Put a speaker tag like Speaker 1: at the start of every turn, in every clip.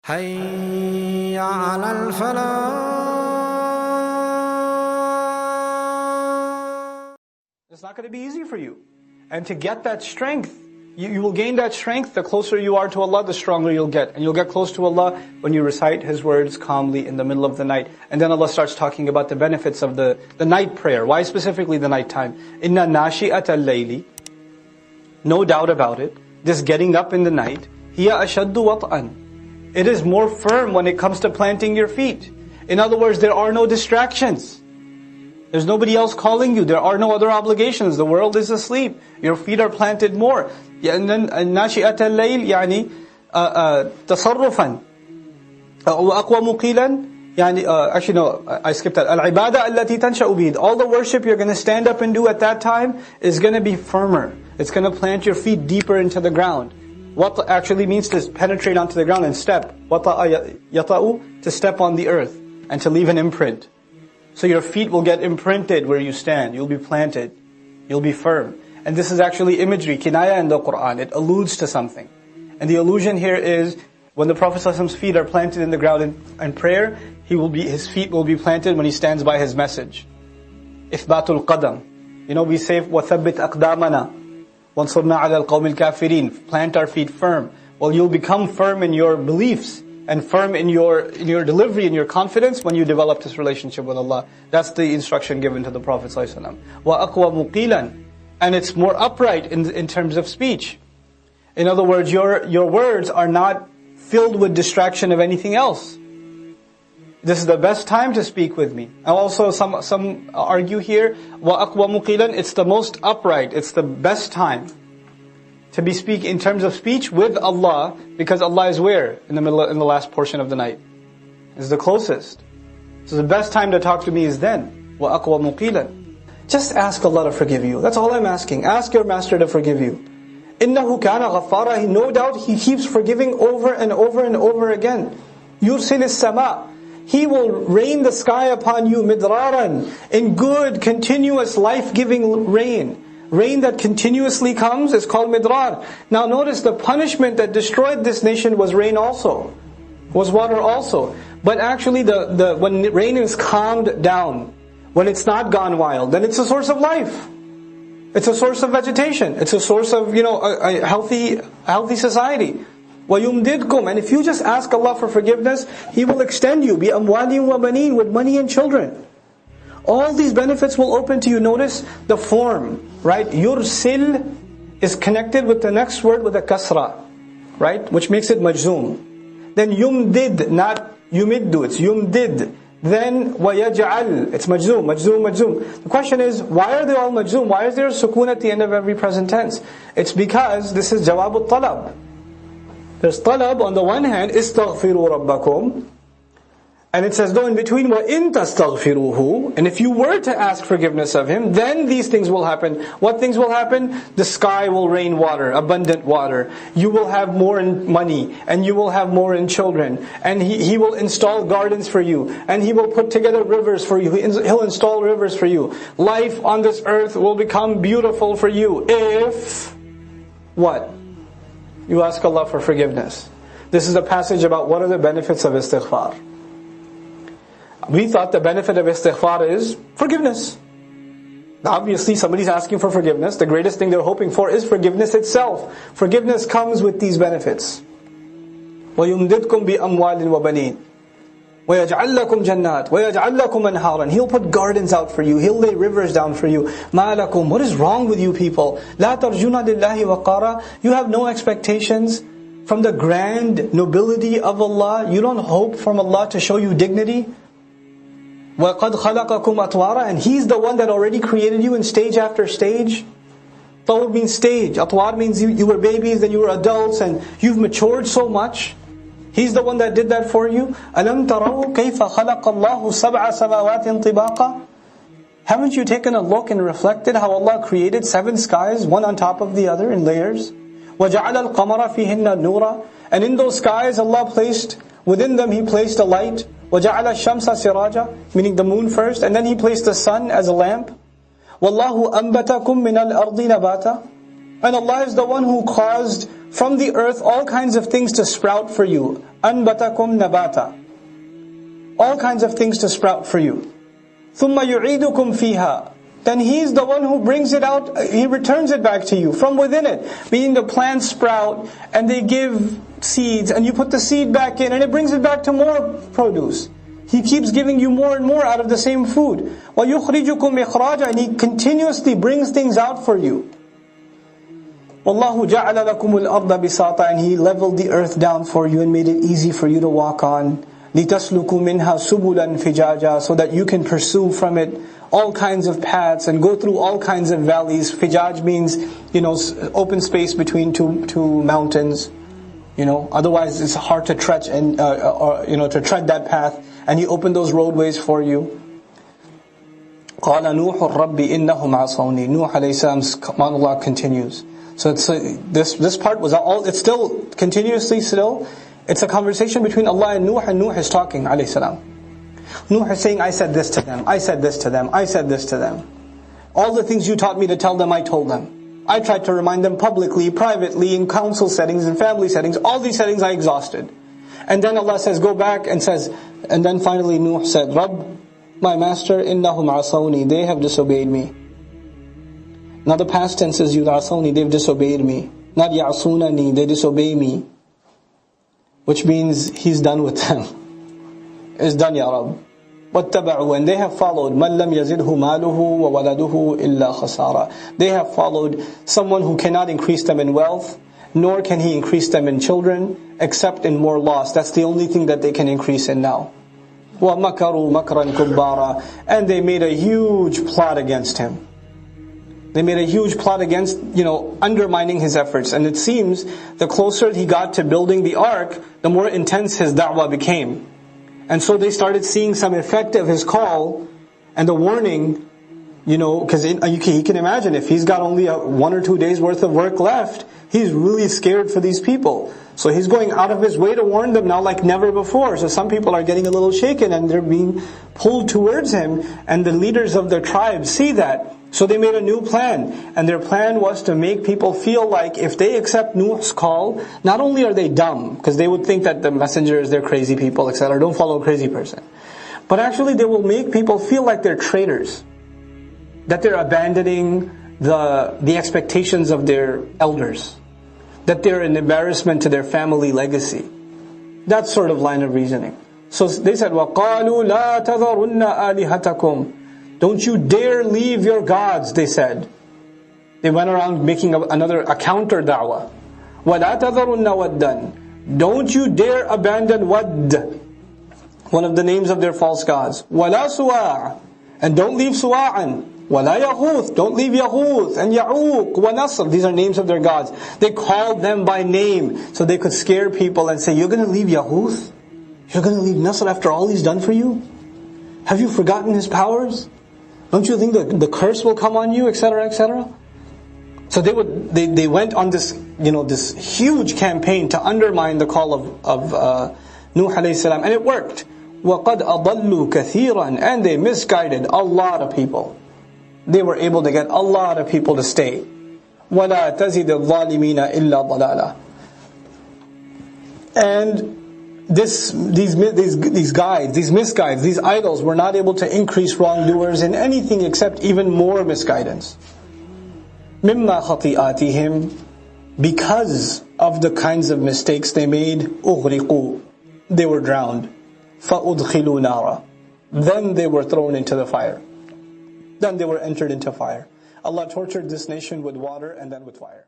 Speaker 1: حي على الفلاح.
Speaker 2: It's not going to be easy for you. And to get that strength, you will gain that strength. The closer you are to Allah, the stronger you'll get. And you'll get close to Allah when you recite His words calmly in the middle of the night. And then Allah starts talking about the benefits of the night prayer. Why specifically the night time? Inna nashi'ata al-layli. No doubt about it. This getting up in the night. Hiya ashaddu wat'an. It is more firm when it comes to planting your feet. In other words, there are no distractions. There's nobody else calling you. There are no other obligations. The world is asleep. Your feet are planted more. And then ناشئة الليل يعني تصرفا وأقوى مقيلا يعني actually no, I skipped that. العبادة التي تنشأ به. All the worship you're going to stand up and do at that time is going to be firmer. It's going to plant your feet deeper into the ground. What actually means to penetrate onto the ground and step. وَطَأَ يَطَأُ, to step on the earth and to leave an imprint. So your feet will get imprinted where you stand. You'll be planted. You'll be firm. And this is actually imagery, kinaya in the Quran. It alludes to something. And the allusion here is, when the Prophet ﷺ's feet are planted in the ground in prayer, his feet will be planted when he stands by his message. إِثْبَاتُ الْقَدَمِ. We say, وَثَبِّتْ أَقْدَامَنَا وَانْصُرْنَا عَلَى الْقَوْمِ الْكَافِرِينَ. Plant our feet firm. Well, you'll become firm in your beliefs and firm in your delivery, in your confidence when you develop this relationship with Allah. That's the instruction given to the Prophet ﷺ. وَأَقْوَى مُقِيلًا. And it's more upright in terms of speech. In other words, your words are not filled with distraction of anything else. This is the best time to speak with me. And also some argue here, وَأَقْوَى مُقِيلًا, it's the most upright, it's the best time to be speak in terms of speech with Allah, because Allah is where? In the last portion of the night. It's the closest. So the best time to talk to me is then. وَأَقْوَى مُقِيلًا. Just ask Allah to forgive you. That's all I'm asking. Ask your master to forgive you. إِنَّهُ كَانَ غَفَّارًا. No doubt He keeps forgiving over and over and over again. يُرْسِلِ السَّمَاءِ. He will rain the sky upon you midraran, in good, continuous, life-giving rain. Rain that continuously comes is called midrar. Now notice the punishment that destroyed this nation was rain also. Was water also. But actually when rain is calmed down, when it's not gone wild, then it's a source of life. It's a source of vegetation. It's a source of, a healthy society. وَيُمْدِدْكُمْ. And if you just ask Allah for forgiveness, He will extend you. بِأَمْوَالٍ وَبَنِينَ. With money and children. All these benefits will open to you. Notice the form, right? Yursil is connected with the next word with a kasra, right? Which makes it majzoom. Then yumdid, not yumiddu, it's yumdid. Then وَيَجْعَلْ, it's majzoom. The question is, why are they all majzoom? Why is there a sukoon at the end of every present tense? It's because this is jawab al-talab. There's talab on the one hand, istaghfiru rabbakum. And it says though in between, وَإِن تَسْتَغْفِرُوهُ. And if you were to ask forgiveness of Him, then these things will happen. What things will happen? The sky will rain water, abundant water. You will have more in money, and you will have more in children. And He will install gardens for you. And He will put together rivers for you. He'll install rivers for you. Life on this earth will become beautiful for you. If, what? You ask Allah for forgiveness. This is a passage about what are the benefits of istighfar. We thought the benefit of istighfar is forgiveness. Obviously somebody's asking for forgiveness. The greatest thing they're hoping for is forgiveness itself. Forgiveness comes with these benefits. وَيُمْدِدْكُمْ بِأَمْوَالٍ وَبَنِينَ وَيَجْعَلْ لَكُمْ جَنَّاتٍ وَيَجْعَلْ لَكُمْ أَنْهَارًا. He'll put gardens out for you. He'll lay rivers down for you. مَا لَكُمْ. What is wrong with you people? لَا تَرْجُونَ لِلَّهِ وَقَارًا. You have no expectations from the grand nobility of Allah. You don't hope from Allah to show you dignity. وَقَدْ خَلَقَكُمْ أَطْوَارًا. And He's the one that already created you in stage after stage. Tawr means stage. Atwar means you were babies, then you were adults, and you've matured so much. He's the one that did that for you. أَلَمْ تَرَوْا كَيْفَ خَلَقَ اللَّهُ سَبْعَ سَمَاوَاتٍ طِبَاقًا. Haven't you taken a look and reflected how Allah created 7 skies, one on top of the other in layers? وَجَعَلَ الْقَمَرَ فِيهِنَّ نُورًا. And in those skies Allah placed, within them He placed a light. وَجَعَلَ الشَّمْسَ سِرَاجًا, meaning the moon first, and then He placed the sun as a lamp. وَاللَّهُ أَنْبَتَكُم مِّنَ الْأَرْضِ نَبَاتًا. And Allah is the one who caused from the earth all kinds of things to sprout for you. أَنْبَتَكُمْ نَبَاتًا. All kinds of things to sprout for you. ثُمَّ يُعِيدُكُمْ فِيهَا. Then He's the one who brings it out, He returns it back to you from within it. Meaning the plants sprout and they give seeds and you put the seed back in and it brings it back to more produce. He keeps giving you more and more out of the same food. وَيُخْرِجُكُمْ إِخْرَاجًا. And He continuously brings things out for you. وَاللَّهُ جَعَلَ لَكُمُ الْأَرْضَ بِسَاطًا. And He leveled the earth down for you and made it easy for you to walk on. لِتَسْلُكُوا مِنْهَا سُبُلًا فِجَاجًا. So that you can pursue from it all kinds of paths and go through all kinds of valleys. Fijaj means, open space between two mountains. Otherwise it's hard to tread and to tread that path. And He opened those roadways for you. قال نوح الرب إنهم عصوني. Nuh alayhi salam's monologue continues. So this part was all. It's still continuously still. It's a conversation between Allah and Nuh is talking alayhi salam. Nuh is saying, I said this to them, I said this to them, I said this to them. All the things you taught me to tell them, I told them. I tried to remind them publicly, privately, in council settings, in family settings. All these settings I exhausted. And then Allah says, go back and says, and then finally Nuh said, Rabb, my master, innahum asawni, they have disobeyed me. Now the past tense is yud'asawni, they've disobeyed me. Not ya'sunani, they disobey me. Which means He's done with them. Is done, Ya Rabb. وَاتَّبَعُوا. And they have followed مَنْ لَمْ يَزِدْهُ مَالُهُ وَوَلَدُهُ إِلَّا خَسَارًا. They have followed someone who cannot increase them in wealth, nor can he increase them in children, except in more loss. That's the only thing that they can increase in now. وَمَكَرُوا مَكْرًا كُبَّارًا. And they made a huge plot against him. They made a huge plot against, undermining his efforts. And it seems the closer he got to building the ark, the more intense his da'wah became. And so they started seeing some effect of his call and the warning, because he can imagine if he's got only 1 or 2 days worth of work left, he's really scared for these people. So he's going out of his way to warn them now like never before. So some people are getting a little shaken and they're being pulled towards him. And the leaders of their tribes see that. So they made a new plan. And their plan was to make people feel like if they accept Nuh's call, not only are they dumb, because they would think that the messengers, they're crazy people, etc. Don't follow a crazy person. But actually they will make people feel like they're traitors. That they're abandoning the expectations of their elders. That they're an embarrassment to their family legacy. That sort of line of reasoning. So they said, وَقَالُوا لَا تَذَرُنَّ آلِهَتَكُمْ. Don't you dare leave your gods, they said. They went around making a counter da'wah. وَلَا تَذَرُنَّ وَدًّا. Don't you dare abandon Wadd, one of the names of their false gods. وَلَا سُوَاعًا. And don't leave Suwa'an. وَلَا يَغُوث. Don't leave Yaghuth and Ya'uq وَنَصr. These are names of their gods. They called them by name so they could scare people and say, you're going to leave Yaghuth? You're going to leave Nasr after all he's done for you? Have you forgotten his powers? Don't you think the curse will come on you, etc., etc.? So they went on this this huge campaign to undermine the call of Nuh alayhi salam, and it worked. وَقَدْ أَضَلُّوا كَثِيرًا. And they misguided a lot of people. They were able to get a lot of people to stay. وَلَا تَزِدِ الظَّالِمِينَ إِلَّا ضَلَالًا. And these guides, these misguides, these idols were not able to increase wrongdoers in anything except even more misguidance. مِمَّا خَطِئَاتِهِمْ. Because of the kinds of mistakes they made, أُغْرِقُوا. They were drowned. فَأُدْخِلُوا نَارًا. Then they were thrown into the fire. Then they were entered into fire. Allah tortured this nation with water and then with fire.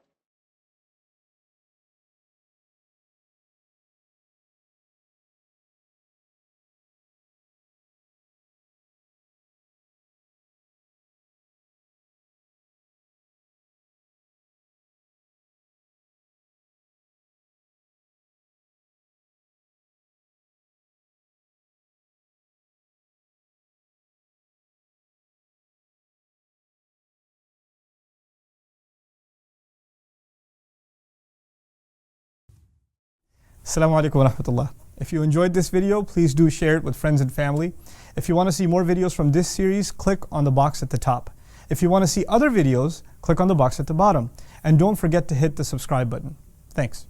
Speaker 3: Assalamu alaikum wa rahmatullah. If you enjoyed this video, please do share it with friends and family. If you want to see more videos from this series, click on the box at the top. If you want to see other videos, click on the box at the bottom. And don't forget to hit the subscribe button. Thanks.